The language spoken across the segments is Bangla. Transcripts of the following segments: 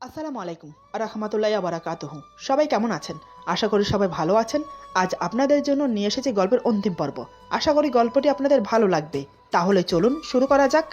আসসালামু আলাইকুম রাহমাতুল্লাহি ওয়া বারাকাতুহু। সবাই কেমন আছেন? আশা করি সবাই ভালো আছেন। আজ আপনাদের জন্য নিয়ে এসেছি গল্পের অন্তিম পর্ব। আশা করি গল্পটি আপনাদের ভালো লাগবে। তাহলে চলুন শুরু করা যাক।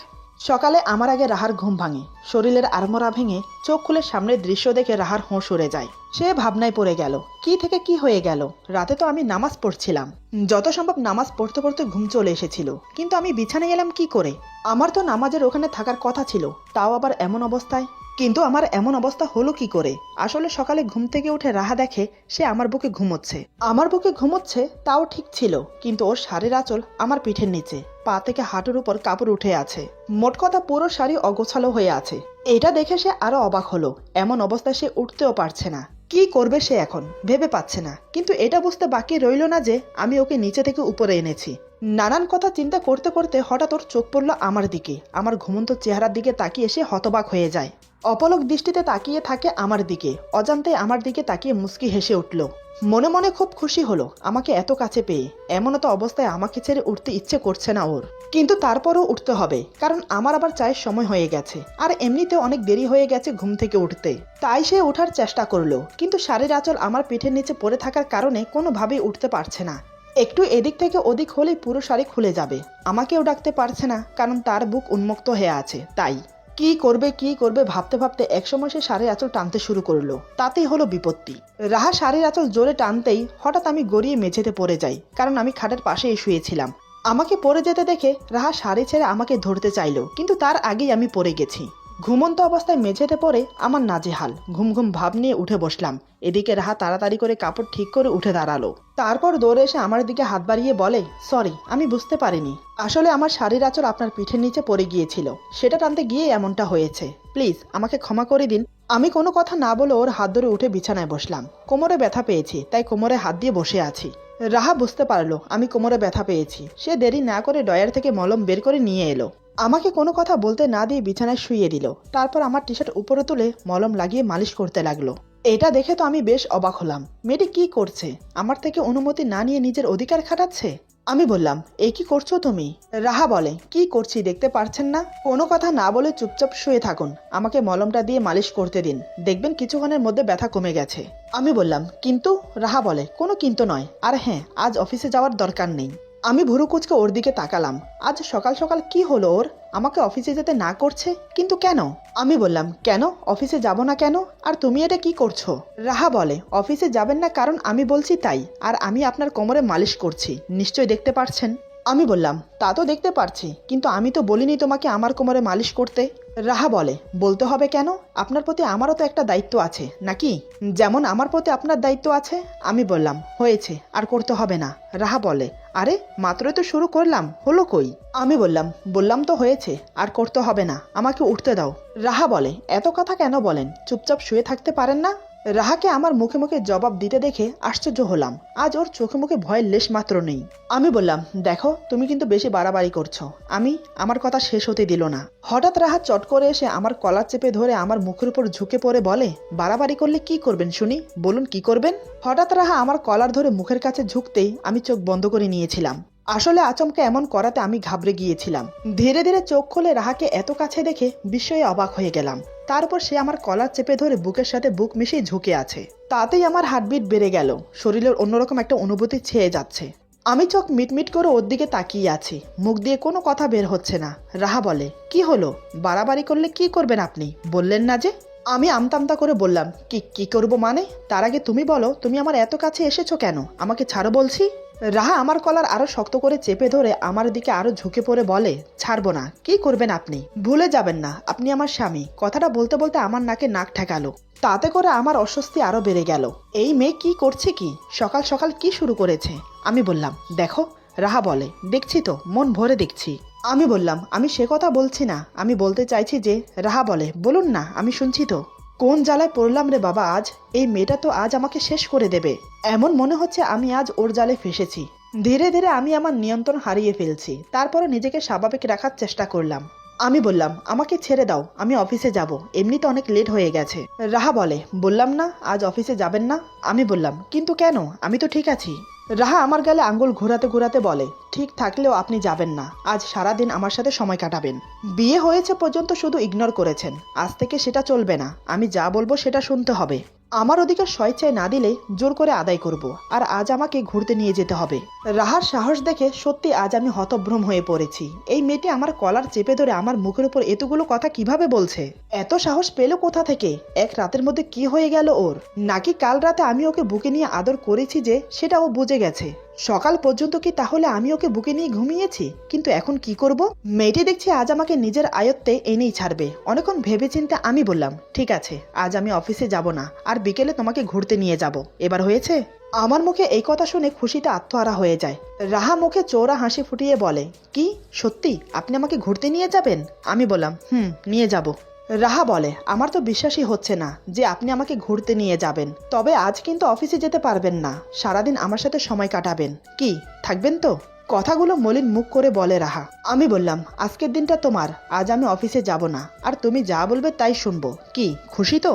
সকালে আমার আগে রাহার ঘুম ভাঙে। শরীরের আড়মোড়া ভেঙে চোখ খুলে সামনের দৃশ্য দেখে রাহার হোঁশ উড়ে যায়। সে ভাবনায় পড়ে গেল, কি থেকে কি হয়ে গেল। রাতে তো আমি নামাজ পড়ছিলাম, যত সম্ভব নামাজ পড়তে পড়তে ঘুম চলে এসেছিল, কিন্তু আমি বিছানায় এলাম কি করে? আমার তো নামাজের ওখানে থাকার কথা ছিল, তাও আবার এমন অবস্থায়। কিন্তু আমার এমন অবস্থা হলো কি করে? আসলে সকালে ঘুম থেকে উঠে রাহা দেখে সে আমার বুকে ঘুমোচ্ছে। আমার বুকে ঘুমোচ্ছে তাও ঠিক ছিল, কিন্তু ওর শাড়ির আঁচল আমার পিঠের নিচে, পা থেকে হাঁটুর উপর কাপড় উঠে আছে। মোট কথা পুরো শাড়ি অগোছালো হয়ে আছে। এটা দেখে সে আরো অবাক হলো। এমন অবস্থায় সে উঠতেও পারছে না। কি করবে সে এখন ভেবে পাচ্ছে না। কিন্তু এটা বুঝতে বাকি রইল না যে আমি ওকে নিচে থেকে উপরে এনেছি। নানান কথা চিন্তা করতে করতে হঠাৎ ওর চোখ পড়ল আমার দিকে। আমার ঘুমন্ত চেহারার দিকে তাকিয়ে সে হতবাক হয়ে যায়। অপলক দৃষ্টিতে তাকিয়ে থাকে আমার দিকে। অজান্তে আমার দিকে তাকিয়ে মুচকি হেসে উঠল। মনে মনে খুব খুশি হলো আমাকে এত কাছে পেয়ে। এমন তো অবস্থায় আমাকে ছেড়ে উঠতে ইচ্ছে করছে না ওর, কিন্তু তারপরও উঠতে হবে, কারণ আমার আবার চায়ের সময় হয়ে গেছে, আর এমনিতেও অনেক দেরি হয়ে গেছে ঘুম থেকে উঠতে। তাই সে ওঠার চেষ্টা করলো, কিন্তু শাড়ির আঁচল আমার পিঠের নিচে পড়ে থাকার কারণে কোনোভাবেই উঠতে পারছে না। একটু এদিক থেকে ওদিক হলেই পুরো শাড়ি খুলে যাবে। আমাকেও ডাকতে পারছে না, কারণ তার বুক উন্মুক্ত হয়ে আছে। তাই কি করবে ভাবতে ভাবতে একসময় সে শাড়ির আঁচল টানতে শুরু করলো। তাতেই হলো বিপত্তি। রাহা শাড়ির আঁচল জোরে টানতেই হঠাৎ আমি গড়িয়ে মেঝেতে পড়ে যাই, কারণ আমি খাটের পাশেই শুয়েছিলাম। আমাকে পড়ে যেতে দেখে রাহা শাড়ি ছেড়ে আমাকে ধরতে চাইলো, কিন্তু তার আগেই আমি পড়ে গেছি। ঘুমন্ত অবস্থায় মেঝেতে পড়ে আমার নাজেহাল। ঘুম ঘুম ভাব নিয়ে উঠে বসলাম। এদিকে রাহা তাড়াতাড়ি করে কাপড় ঠিক করে উঠে দাঁড়ালো। তারপর দৌড়ে এসে আমার দিকে হাত বাড়িয়ে বলে, সরি, আমি বুঝতে পারিনি। আসলে আমার শাড়ির আঁচল আপনার পিঠের নিচে পড়ে গিয়েছিল, সেটা টানতে গিয়ে এমনটা হয়েছে। প্লিজ আমাকে ক্ষমা করে দিন। আমি কোনো কথা না বলে ওর হাত ধরে উঠে বিছানায় বসলাম। কোমরে ব্যথা পেয়েছি, তাই কোমরে হাত দিয়ে বসে আছি। রাহা বুঝতে পারলো আমি কোমরে ব্যথা পেয়েছি। সে দেরি না করে ডয়ার থেকে মলম বের করে নিয়ে এলো। আমাকে কোনো কথা বলতে না দিয়ে বিছানায় শুইয়ে দিল। তারপর আমার টি শার্ট উপরে তুলে মলম লাগিয়ে মালিশ করতে লাগলো। এটা দেখে তো আমি বেশ অবাক হলাম। মেয়েটি কি করছে? আমার থেকে অনুমতি না নিয়ে নিজের অধিকার খাটাচ্ছে। আমি বললাম, এই কি করছো তুমি? রাহা বলে, কি করছি দেখতে পারছেন না? কোনো কথা না বলে চুপচাপ শুয়ে থাকুন। আমাকে মলমটা দিয়ে মালিশ করতে দিন, দেখবেন কিছুক্ষণের মধ্যে ব্যথা কমে গেছে। আমি বললাম, কিন্তু? রাহা বলে, কোনো কিন্তু নয়, আর হ্যাঁ, আজ অফিসে যাওয়ার দরকার নেই। আমি ভুরু কুচকে ওর দিকে তাকালাম। আজ সকাল সকাল কি হলো ওর? আমাকে অফিসে যেতে না করছে, কিন্তু কেন? আমি বললাম, কেন অফিসে যাব না কেন? আর তুমি এটা কি করছো? রাহা বলে, অফিসে যাবেন না কারণ আমি বলছি তাই, আর আমি আপনার কোমরে মালিশ করছি, নিশ্চয়ই দেখতে পারছেন। আমি বললাম, তা তো দেখতে পারছি, কিন্তু আমি তো বলিনি তোমাকে আমার কোমরে মালিশ করতে। রাহা বলে, বলতে হবে কেন? আপনার প্রতি আমারও তো একটা দায়িত্ব আছে নাকি? যেমন আমার প্রতি আপনার দায়িত্ব আছে। আমি বললাম, হয়েছে, আর করতে হবে না। রাহা বলে, আরে মাত্রই তো শুরু করলাম, হলো কই? আমি বললাম তো হয়েছে, আর করতে হবে না, আমাকে উঠতে দাও। রাহা বলে, এত কথা কেন বলেন? চুপচাপ শুয়ে থাকতে পারেন না? রাহাকে আমার মুখে মুখে জবাব দিতে দেখে আশ্চর্য হলাম। আজ ওর চোখে মুখে ভয়ের লেশ মাত্র নেই। আমি বললাম, দেখো তুমি কিন্তু বেশি বাড়াবাড়ি করছো। আমার কথা শেষ হতে দিল না। হঠাৎ রাহা চট করে এসে আমার কলার চেপে ধরে আমার মুখের উপর ঝুঁকে পড়ে বলে, বাড়াবাড়ি করলে কি করবেন শুনি, বলুন কি করবেন? হঠাৎ রাহা আমার কলার ধরে মুখের কাছে ঝুঁকতেই আমি চোখ বন্ধ করে নিয়েছিলাম। আসলে আচমকা এমন করাতে আমি ঘাবড়ে গিয়েছিলাম। ধীরে ধীরে চোখ খুলে রাহাকে এত কাছে দেখে বিস্ময়ে অবাক হয়ে গেলাম। তারপর সে আমার কলার চেপে ধরে বুকের সাথে বুক মিশিয়ে ঝুঁকে আছে। তাতেই আমার হার্টবিট বেড়ে গেল। শরীরের অন্যরকম একটা অনুভূতি ছেয়ে যাচ্ছে। আমি চোখ মিটমিট করে ওর দিকে তাকিয়ে আছি। মুখ দিয়ে কোনো কথা বের হচ্ছে না। রাহা বলে, কি হলো? বাড়াবাড়ি করলে কি করবেন আপনি, বললেন না যে? আমি আমতামতা করে বললাম, কি করব মানে? তার আগে তুমি বলো, তুমি আমার এত কাছে এসেছো কেন? আমাকে ছাড়ো বলছি। রাহা আমার কলার আরো শক্ত করে চেপে ধরে আমার দিকে আরো ঝুঁকে পড়ে বলে, ছাড়বো না। কি করবেন আপনি? ভুলে যাবেন না আপনি আমার স্বামী। কথাটা বলতে বলতে আমার নাকে নাক ঠেকালো। তাতে করে আমার অস্বস্তি আরো বেড়ে গেল। এই মেয়ে কি করছে? কি সকাল সকাল কি শুরু করেছে? আমি বললাম, দেখো। রাহা বলে, দেখছি তো, মন ভরে দেখছি। আমি বললাম, আমি সে কথা বলছি না, আমি বলতে চাইছি যে। রাহা বলে, বলুন না, আমি শুনছি তো। কোন জ্বালায় পড়লাম রে বাবা আজ। এই মেয়েটা তো আজ আমাকে শেষ করে দেবে। এমন মনে হচ্ছে আমি আজ ওর জালে ফেসেছি। ধীরে ধীরে আমি আমার নিয়ন্ত্রণ হারিয়ে ফেলছি। তারপরে নিজেকে স্বাভাবিক রাখার চেষ্টা করলাম। আমি বললাম, আমাকে ছেড়ে দাও, আমি অফিসে যাব, এমনিতে অনেক লেট হয়ে গেছে। রাহা বলে, বললাম না আজ অফিসে যাবেন না? আমি বললাম, কিন্তু কেন? আমি তো ঠিক আছি। রাহা আমার গালে আঙ্গুল ঘোরাতে ঘোরাতে বলে, ঠিক থাকলেও আপনি যাবেন না, আজ সারাদিন আমার সাথে সময় কাটাবেন। বিয়ে হয়েছে পর্যন্ত শুধু ইগনোর করেছেন, আজ থেকে সেটা চলবে না, আমি যা বলবো সেটা শুনতে হবে। আমার অধিকার স্বেচ্ছায় না দিলে জোর করে আদায় করব, আর আজ আমাকে ঘুরতে নিয়ে যেতে হবে। রাহার সাহস দেখে সত্যি আজ আমি হতভ্রম হয়ে পড়েছি। এই মেয়েটি আমার কলার চেপে ধরে আমার মুখের উপর এতগুলো কথা কিভাবে বলছে? এত সাহস পেল কোথা থেকে? এক রাতের মধ্যে কি হয়ে গেল ওর? নাকি কাল রাতে আমি ওকে বুকে নিয়ে আদর করেছি যে সেটা ও বুঝে গেছে? সকাল পর্যন্ত কি তাহলে আমি ওকে বুকে নিয়ে ঘুমিয়েছি? কিন্তু এখন কি করব? মেয়েটি দেখছি আজ আমাকে নিজের আয়ত্তে এনেই ছাড়বে। অনেকক্ষণ ভেবেচিন্তে আমি বললাম, ঠিক আছে, আজ আমি অফিসে যাব না, আর বিকেলে তোমাকে ঘুরতে নিয়ে যাব। এবার হয়েছে? আমার মুখে এই কথা শুনে খুশিতে আত্মহারা হয়ে যায়। রাহা মুখে চওড়া হাসি ফুটিয়ে বলে, কি সত্যি আপনি আমাকে ঘুরতে নিয়ে যাবেন? আমি বললাম, নিয়ে যাব। রাহা বলে, আমার তো বিশ্বাসই হচ্ছে না যে আপনি আমাকে ঘুরতে নিয়ে যাবেন। তবে আজ কিন্তু অফিসে যেতে পারবেন না, সারাদিন আমার সাথে সময় কাটাবেন। কি থাকবেন তো? কথাগুলো মলিন মুখ করে বলে রাহা। আমি বললাম, আজকের দিনটা তোমার, আজ আমি অফিসে যাব না, আর তুমি যা বলবে তাই শুনবো। কি খুশি তো?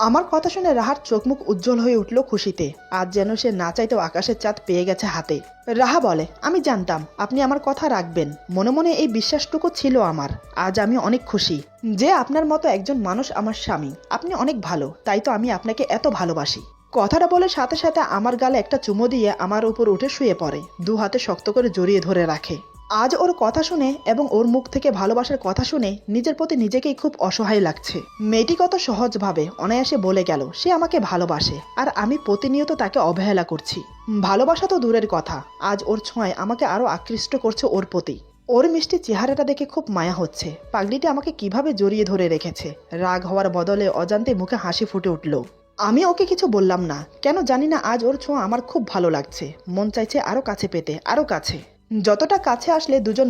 আমার কথা শুনে রাহার চোখ মুখ উজ্জ্বল হয়ে উঠল খুশিতে। আজ যেন সে না চাইতেও আকাশের চাঁদ পেয়ে গেছে হাতে। রাহা বলে, আমি জানতাম আপনি আমার কথা রাখবেন, মনে মনে এই বিশ্বাসটুকু ছিল আমার। আজ আমি অনেক খুশি যে আপনার মতো একজন মানুষ আমার স্বামী। আপনি অনেক ভালো, তাই তো আমি আপনাকে এত ভালোবাসি। কথাটা বলে সাথে সাথে আমার গালে একটা চুমো দিয়ে আমার উপর উঠে শুয়ে পড়ে, দু হাতে শক্ত করে জড়িয়ে ধরে রাখে। আজ ওর কথা শুনে এবং ওর মুখ থেকে ভালোবাসার কথা শুনে নিজের প্রতি নিজেকেই খুব অসহায় লাগছে। মেয়েটি কত সহজভাবে অনায়াসে বলে গেল সে আমাকে ভালোবাসে, আর আমি প্রতিনিয়ত তাকে অবহেলা করছি। ভালোবাসা তো দূরের কথা, আজ ওর ছোঁয়ায় আমাকে আরো আকৃষ্ট করছে ওর প্রতি। ওর মিষ্টি চেহারাটা দেখে খুব মায়া হচ্ছে। পাগলিটি আমাকে কিভাবে জড়িয়ে ধরে রেখেছে। রাগ হওয়ার বদলে অজান্তে মুখে হাসি ফুটে উঠল। আমি ওকে কিছু বললাম না, কেন জানি না আজ ওর ছোঁয়া আমার খুব ভালো লাগছে। মন চাইছে আরো কাছে পেতে, আরো কাছে। যতটা কাছে আসলে দুজন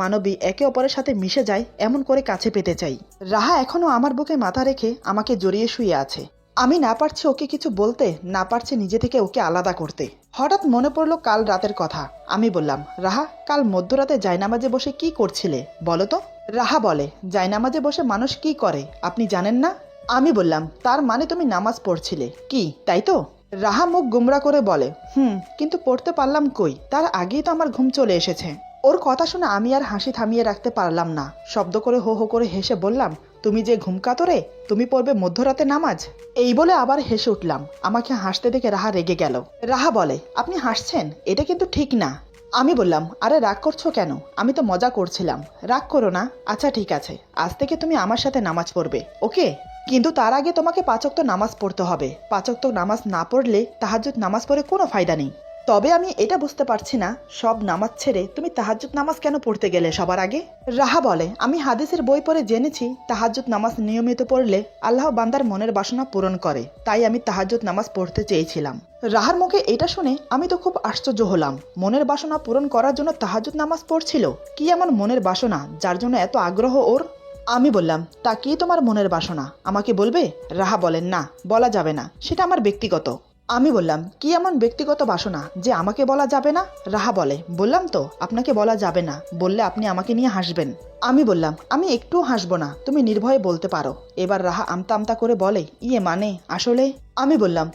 মানবী একে অপরের সাথে মিশে যায়, এমন করে কাছে পেতে চাই। রাহা এখনো আমার বুকে মাথা রেখে আমাকে জড়িয়ে শুয়ে আছে। আমি না পারছি ওকে কিছু বলতে, না পারছি নিজে থেকে ওকে আলাদা করতে। হঠাৎ মনে পড়লো কাল রাতের কথা। আমি বললাম, রাহা, কাল মধ্যরাতে জায়নামাজে বসে কি করছিলে বলো তো? রাহা বলে, জায়নামাজে বসে মানুষ কি করে আপনি জানেন না? আমি বললাম, তার মানে তুমি নামাজ পড়ছিলে কি, তাই তো? রাহা মুখ গুমরা করে বলে, কিন্তু পড়তে পারলাম কই, তার আগেই তো আমার ঘুম চলে এসেছে। ওর কথা শুনে আমি আর হাসি থামিয়ে রাখতে পারলাম না। শব্দ করে হো হো করে হেসে বললাম, তুমি যে ঘুম কাতরে, তুমি পড়বে মধ্যরাতে নামাজ? এই বলে আবার হেসে উঠলাম। আমাকে হাসতে দেখে রাহা রেগে গেল। রাহা বলে, আপনি হাসছেন, এটা কিন্তু ঠিক না। আমি বললাম, আরে রাগ করছো কেন? আমি তো মজা করছিলাম, রাগ করো না। আচ্ছা ঠিক আছে, আজ থেকে তুমি আমার সাথে নামাজ পড়বে, ওকে? কিন্তু তার আগে তোমাকে 5 ওয়াক্ত নামাজ পড়তে হবে। 5 ওয়াক্ত নামাজ না পড়লে তাহাজ্জুদ নামাজ পড়ে কোনো ফায়দা নেই। তবে আমি এটা বুঝতে পারছি না, সব নামাজ ছেড়ে তুমি তাহাজ্জুদ নামাজ কেন পড়তে গেলে সবার আগে? রাহা বলে, আমি হাদিসের বই পড়ে জেনেছি তাহাজ্জুদ নামাজ নিয়মিত পড়লে আল্লাহ বান্দার মনের বাসনা পূরণ করে, তাই আমি তাহাজ্জুদ নামাজ পড়তে চেয়েছিলাম। রাহার মুখে এটা শুনে আমি তো খুব আশ্চর্য হলাম। মনের বাসনা পূরণ করার জন্য তাহাজ্জুদ নামাজ পড়ছিল? কি এমন মনের বাসনা যার জন্য এত আগ্রহ ওর? আমি বললাম, তা কি তোমার মনের বাসনা, আমাকে বলবে? রাহা বলেন, না, বলা যাবে না, সেটা আমার ব্যক্তিগত। আমি বললাম, কি এমন ব্যক্তিগত বাসনা যে আমাকে বলা যাবে না? রাহা বলে, বললাম তো আপনাকে বলা যাবে না, বললে আপনি আমাকে নিয়ে হাসবেন। আমি বললাম, আমি একটুও হাসবো না, তুমি নির্ভয়ে বলতে পারো। এবার রাহা আমতা আমতা করে বলে, ইয়ে মানে আসলে? আমি বললাম,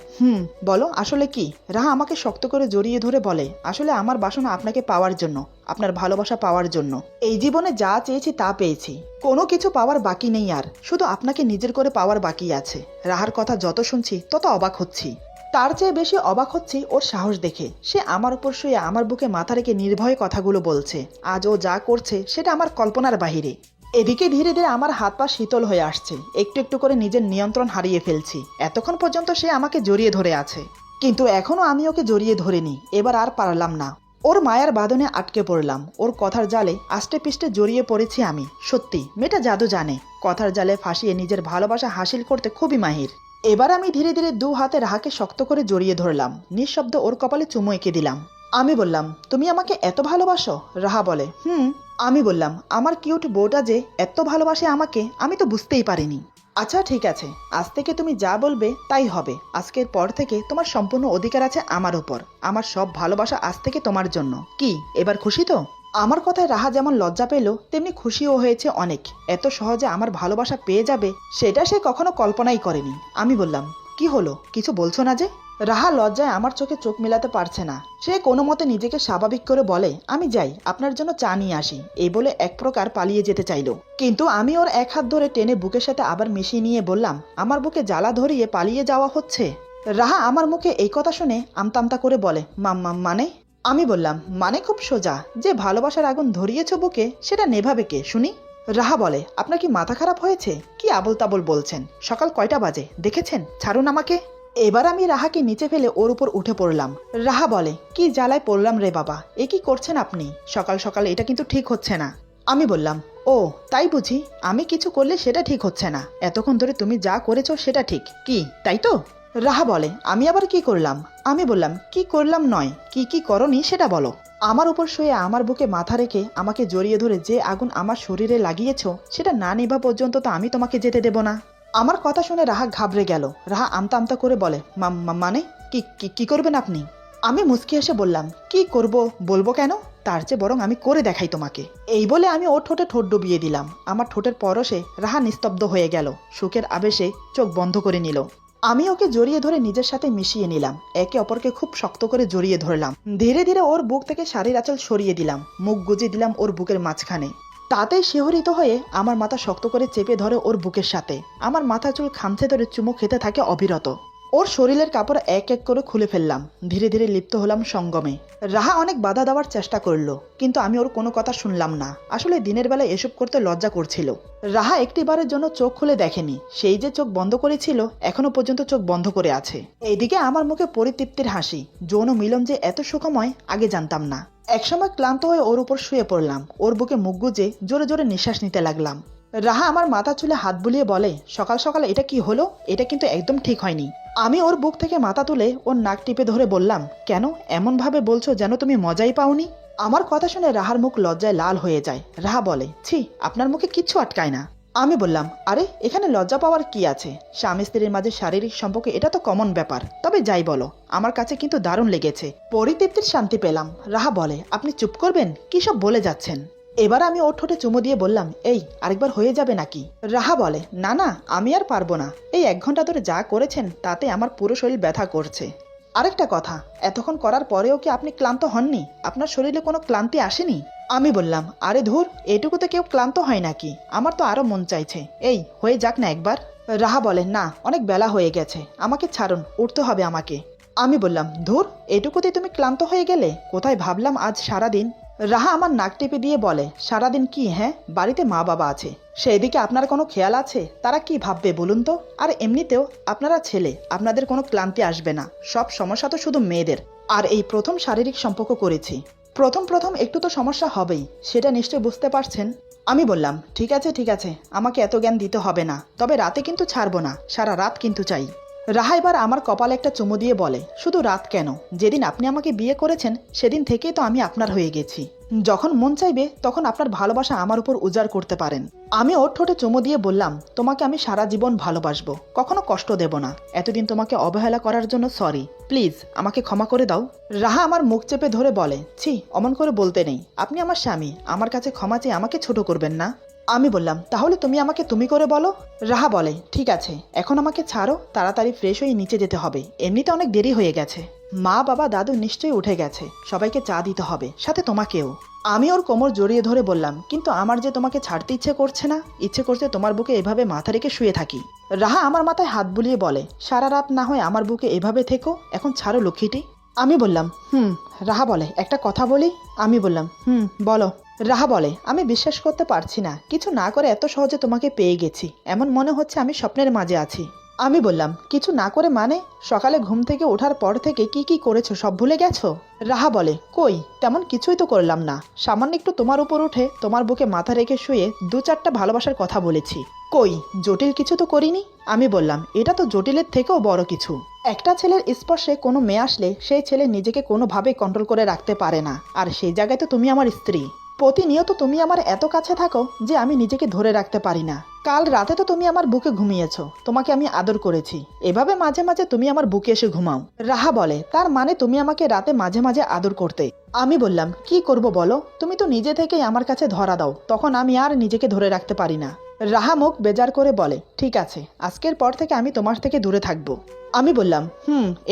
বলো আসলে কি? রাহা আমাকে শক্ত করে জড়িয়ে ধরে বলে, আসলে আমার বাসনা আপনাকে পাওয়ার জন্য, আপনার ভালোবাসা পাওয়ার জন্য। এই জীবনে যা চেয়েছি তা পেয়েছি, কোনো কিছু পাওয়ার বাকি নেই, আর শুধু আপনাকে নিজের করে পাওয়ার বাকি আছে। রাহার কথা যত শুনছি তত অবাক হচ্ছি। তার চেয়ে বেশি অবাক হচ্ছি ওর সাহস দেখে। সে আমার উপর শুয়ে আমার বুকে মাথা রেখে নির্ভয়ে কথাগুলো বলছে। আজ ও যা করছে সেটা আমার কল্পনার বাহিরে। এদিকে ধীরে ধীরে আমার হাত পা শীতল হয়ে আসছে, একটু একটু করে নিজের নিয়ন্ত্রণ হারিয়ে ফেলছি। এতক্ষণ পর্যন্ত সে আমাকে জড়িয়ে ধরে আছে, কিন্তু এখনো আমি ওকে জড়িয়ে ধরিনি। এবার আর পারলাম না, ওর মায়ার বাঁধনে আটকে পড়লাম। ওর কথার জালে আষ্টে পিষ্টে জড়িয়ে পড়েছি আমি। সত্যি মেয়েটা জাদু জানে, কথার জালে ফাঁসিয়ে নিজের ভালোবাসা হাসিল করতে খুবই মাহির। এবার আমি ধীরে ধীরে 2 হাতে রাহাকে শক্ত করে জড়িয়ে ধরলাম, নিঃশব্দে ওর কপালে চুমু এঁকে দিলাম। আমি বললাম, তুমি আমাকে এত ভালোবাসো? রাহা বলে, আমি বললাম, আমার কিউট বউটা যে এত ভালোবাসে আমাকে, আমি তো বুঝতেই পারিনি। আচ্ছা ঠিক আছে, আজ থেকে তুমি যা বলবে তাই হবে। আজকের পর থেকে তোমার সম্পূর্ণ অধিকার আছে আমার উপর। আমার সব ভালোবাসা আজ থেকে তোমার জন্য। কি এবার খুশি তো? আমার কথায় রাহা যেমন লজ্জা পেল, তেমনি খুশিও হয়েছে অনেক। এত সহজে আমার ভালোবাসা পেয়ে যাবে সেটা সে কখনো কল্পনাই করেনি। আমি বললাম, কি হলো, কিছু বলছো না যে? রাহা লজ্জায় আমার চোখে চোখ মেলাতে পারছে না। সে কোনো মতে নিজেকে স্বাভাবিক করে বলে, আমি যাই, আপনার জন্য চা নিয়ে আসি। এই বলে এক প্রকার পালিয়ে যেতে চাইল, কিন্তু আমি ওর এক হাত ধরে টেনে বুকের সাথে আবার মিশিয়ে নিয়ে বললাম, আমার বুকে জ্বালা ধরিয়ে পালিয়ে যাওয়া হচ্ছে? রাহা আমার মুখে এই কথা শুনে আমতা করে বলে, মানে? আমি বললাম, মানে খুব সোজা, যে ভালোবাসার আগুন ধরিয়েছ বুকে সেটা নেভাবে কে শুনি? রাহা বলে, আপনার কি মাথা খারাপ হয়েছে? কি আবল তাবল বলছেন? সকাল কয়টা বাজে দেখেছেন? ছাড়ুন আমাকে। এবার আমি রাহাকে নিচে ফেলে ওর উপর উঠে পড়লাম। রাহা বলে, কি জ্বালায় পড়লাম রে বাবা, এ কি করছেন আপনি? সকাল সকাল এটা কিন্তু ঠিক হচ্ছে না। আমি বললাম, ও তাই বুঝি? আমি কিছু করলে সেটা ঠিক হচ্ছে না? এতক্ষণ ধরে তুমি যা করেছো সেটা ঠিক, কি তাই তো? রাহা বলে, আমি আবার কি করলাম? আমি বললাম, কি করলাম নয়, কি কি করনি সেটা বলো। আমার উপর শুয়ে আমার বুকে মাথা রেখে আমাকে জড়িয়ে ধরে যে আগুন আমার শরীরে লাগিয়েছো সেটা না নিভা পর্যন্ত তো আমি তোমাকে যেতে দেব না। আমার কথা শুনে রাহা ঘাবড়ে গেল। রাহা আমতা করে বলে, মানে কি কি করবেন আপনি? আমি মুচকি এসে বললাম, কি করব বলবো কেন? তার চেয়ে বরং আমি করে দেখাই তোমাকে। এই বলে আমি ওর ঠোঁটে ঠোঁট ডুবিয়ে দিলাম। আমার ঠোঁটের পরশে রাহা নিস্তব্ধ হয়ে গেল, সুখের আবেশে চোখ বন্ধ করে নিল। আমি ওকে জড়িয়ে ধরে নিজের সাথে মিশিয়ে নিলাম, একে অপরকে খুব শক্ত করে জড়িয়ে ধরলাম। ধীরে ধীরে ওর বুক থেকে শাড়ির আঁচল সরিয়ে দিলাম, মুখ গুজে দিলাম ওর বুকের মাঝখানে। তাতেই শিহরিত হয়ে আমার মাথা শক্ত করে চেপে ধরে ওর বুকের সাথে। আমার মাথা চুল খামচে ধরে চুমু খেতে থাকে অবিরত। ওর শরীরের কাপড় এক এক করে খুলে ফেললাম। ধীরে ধীরে লিপ্ত হলাম সঙ্গমে। রাহা অনেক বাধা দেওয়ার চেষ্টা করলো, কিন্তু আমি ওর কোনো কথা শুনলাম না। আসলে দিনের বেলায় এসব করতে লজ্জা করছিল। রাহা একটিবারের জন্য চোখ খুলে দেখেনি, সেই যে চোখ বন্ধ করেছিল এখনো পর্যন্ত চোখ বন্ধ করে আছে। এইদিকে আমার মুখে পরিতৃপ্তির হাসি। যৌন মিলন যে এত সুখময় আগে জানতাম না। একসময় ক্লান্ত হয়ে ওর উপর শুয়ে পড়লাম, ওর বুকে মুখ গুজে জোরে জোরে নিঃশ্বাস নিতে লাগলাম। রাহা আমার মাথা চুলে হাত বুলিয়ে বলে, সকাল সকাল এটা কি হলো? এটা কিন্তু একদম ঠিক হয়নি। আমি ওর বুক থেকে মাথা তুলে ওর নাক টিপে ধরে বললাম, কেন এমন ভাবে বলছো যেন তুমি মজাই পাওনি? আমার কথা শুনে রাহার মুখ লজ্জায় লাল হয়ে যায়। রাহা বলে, ছি, আপনার মুখে কিচ্ছু আটকায় না। আমি বললাম, আরে এখানে লজ্জা পাওয়ার কি আছে? স্বামী স্ত্রীর মাঝে শারীরিক সম্পর্ক এটা তো কমন ব্যাপার। তবে যাই বলো, আমার কাছে কিন্তু দারুণ লেগেছে, পরিতৃপ্তির শান্তি পেলাম। রাহা বলে, আপনি চুপ করবেন? কি সব বলে যাচ্ছেন? এবার আমি ওর ঠোঁটে চুমু দিয়ে বললাম, এই আরেকবার হয়ে যাবে নাকি? রাহা বলে, না না, আমি আর পারবো না। এই 1 ঘন্টা ধরে যা করেছেন তাতে আমার পুরো শরীর ব্যথা করছে। আরেকটা কথা, এতক্ষণ করার পরেও কি আপনি ক্লান্ত হননি? আপনার শরীরে কোনো ক্লান্তি আসেনি? আমি বললাম, আরে ধুর, এটুকুতে কেউ ক্লান্ত হয় নাকি? আমার তো আরো মন চাইছে, এই হয়ে যাক না একবার। রাহা বলে, না, অনেক বেলা হয়ে গেছে, আমাকে ছাড়ুন, উঠতে হবে আমাকে। আমি বললাম, ধুর, এটুকুতে তুমি ক্লান্ত হয়ে গেলে? কোথায় ভাবলাম আজ সারাদিন। রাহা আমার নাক টিপে দিয়ে বলে, সারাদিন কি? হ্যাঁ, বাড়িতে মা বাবা আছে, সেই দিকে আপনার কোনো খেয়াল আছে? তারা কি ভাববে বলুন তো? আর এমনিতেও আপনারা ছেলে, আপনাদের কোনো ক্লান্তি আসবে না। সব সমস্যা তো শুধু মেয়েদের। আর এই প্রথম শারীরিক সম্পর্ক করেছি, প্রথম একটু তো সমস্যা হবেই, সেটা নিশ্চয় বুঝতে পারছেন। আমি বললাম, ঠিক আছে ঠিক আছে, আমাকে এত জ্ঞান দিতে হবে না, তবে রাতে কিন্তু ছাড়বো না, সারা রাত কিন্তু চাই। রাহা এবার আমার কপালে একটা চুমু দিয়ে বলে, শুধু রাত কেন, যেদিন আপনি আমাকে বিয়ে করেছেন সেদিন থেকেই তো আমি আপনার হয়ে গেছি। যখন মন চাইবে তখন আপনার ভালোবাসা আমার উপর উজাড় করতে পারেন। আমি ওর ঠোঁটে চুমু দিয়ে বললাম, তোমাকে আমি সারা জীবন ভালোবাসবো, কখনো কষ্ট দেব না। এতদিন তোমাকে অবহেলা করার জন্য সরি, প্লিজ আমাকে ক্ষমা করে দাও। রাহা আমার মুখ চেপে ধরে বলে, ছি, অমন করে বলতে নেই, আপনি আমার স্বামী, আমার কাছে ক্ষমা চেয়ে আমাকে ছোট করবেন না। আমি বললাম, তাহলে তুমি আমাকে তুমি করে বলো। রাহা বলে, ঠিক আছে, এখন আমাকে ছাড়ো, তাড়াতাড়ি ফ্রেশ হয়ে নিচে যেতে হবে, এমনিতে অনেক দেরি হয়ে গেছে। মা বাবা দাদু নিশ্চয়ই উঠে গেছে, সবাইকে চা দিতে হবে, সাথে তোমাকেও। আমি ওর কোমর জড়িয়ে ধরে বললাম, কিন্তু আমার যে তোমাকে ছাড়তে ইচ্ছে করছে না, ইচ্ছে করছে তোমার বুকে এভাবে মাথা রেখে শুয়ে থাকি। রাহা আমার মাথায় হাত বুলিয়ে বলে, সারা রাত না হয় আমার বুকে এভাবে থেকো, এখন ছাড়ো লক্ষ্মীটি। আমি বললাম, রাহা বলে, একটা কথা বলি? আমি বললাম, বলো। রাহা বলে, আমি বিশ্বাস করতে পারছি না, কিছু না করে এত সহজে তোমাকে পেয়ে গেছি, এমন মনে হচ্ছে আমি স্বপ্নের মাঝে আছি। আমি বললাম, কিছু না করে মানে? সকালে ঘুম থেকে ওঠার পর থেকে কি কি করেছো সব ভুলে গেছো? রাহা বলে, কই, তেমন কিছুই তো করলাম না, সামান্য একটু তোমার উপর উঠে তোমার বুকে মাথা রেখে শুয়ে 2-4টা ভালোবাসার কথা বলেছি। কই, জটিল কিছু তো করিনি। আমি বললাম, এটা তো জটিলের থেকেও বড় কিছু। একটা ছেলের স্পর্শে কোনো মেয়ে আসলে সেই ছেলে নিজেকে কোনোভাবেই কন্ট্রোল করে রাখতে পারে না, আর সেই জায়গায় তো তুমি আমার স্ত্রী। প্রতিনিয়ত তুমি আমার এত কাছে থাকো যে আমি নিজেকে ধরে রাখতে পারি না। কাল রাতে তো তুমি আমার বুকে ঘুমিয়েছো, তোমাকে আমি আদর করেছি, এভাবে মাঝে মাঝে তুমি আমার বুকে এসে ঘুমাও। রাহা বলে, তার মানে তুমি আমাকে রাতে মাঝে মাঝে আদর করতে? আমি বললাম, কি করব বলো, তুমি তো নিজে থেকেই আমার কাছে ধরা দাও, তখন আমি আর নিজেকে ধরে রাখতে পারি না। রাহা মুখ বেজার করে বলে, ঠিক আছে, আজকের পর থেকে আমি তোমার থেকে দূরে থাকবো। আমি বললাম,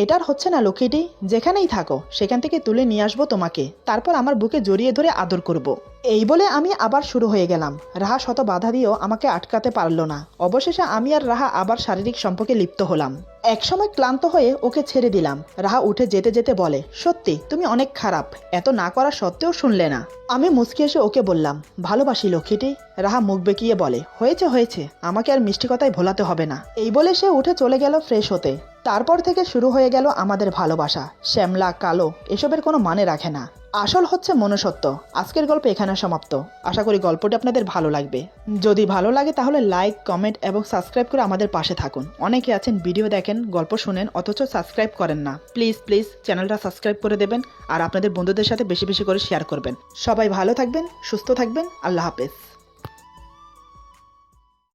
এটার হচ্ছে না লক্ষ্মীটি, যেখানেই থাকো সেখান থেকে তুলে নিয়ে আসবো তোমাকে, তারপর আমার বুকে জড়িয়ে ধরে আদর করব। এই বলে আমি আবার শুরু হয়ে গেলাম। রাহা শত বাধা দিয়েও আমাকে আটকাতে পারলো না। অবশেষে আমি আর রাহা আবার শারীরিক সম্পর্কে লিপ্ত হলাম। একসময় ক্লান্ত হয়ে ওকে ছেড়ে দিলাম। রাহা উঠে যেতে যেতে বলে, সত্যি তুমি অনেক খারাপ, এত না করা সত্ত্বেও শুনলে না। আমি মুচকি এসে ওকে বললাম, ভালোবাসি লক্ষ্মীটি। রাহা মুখ বেঁকিয়ে বলে, হয়েছে হয়েছে, আমাকে আর মিষ্টি কথায় ভোলাতে হবে না। এই বলে সে উঠে চলে গেল ফ্রেশ হতে। তারপর থেকে শুরু হয়ে গেল আমাদের ভালোবাসা। শ্যামলা কালো এসবের কোনো মানে রাখে না, আসল হচ্ছে মনুষ্যত্ব। আজকের গল্প এখানে সমাপ্ত। আশা করি গল্পটি আপনাদের ভালো লাগবে। যদি ভালো লাগে তাহলে লাইক, কমেন্ট এবং সাবস্ক্রাইব করে আমাদের পাশে থাকুন। অনেকে আছেন ভিডিও দেখেন, গল্প শুনেন, অথচ সাবস্ক্রাইব করেন না। প্লিজ প্লিজ চ্যানেলটা সাবস্ক্রাইব করে দেবেন আর আপনাদের বন্ধুদের সাথে বেশি বেশি করে শেয়ার করবেন। সবাই ভালো থাকবেন, সুস্থ থাকবেন। আল্লাহ হাফেজ।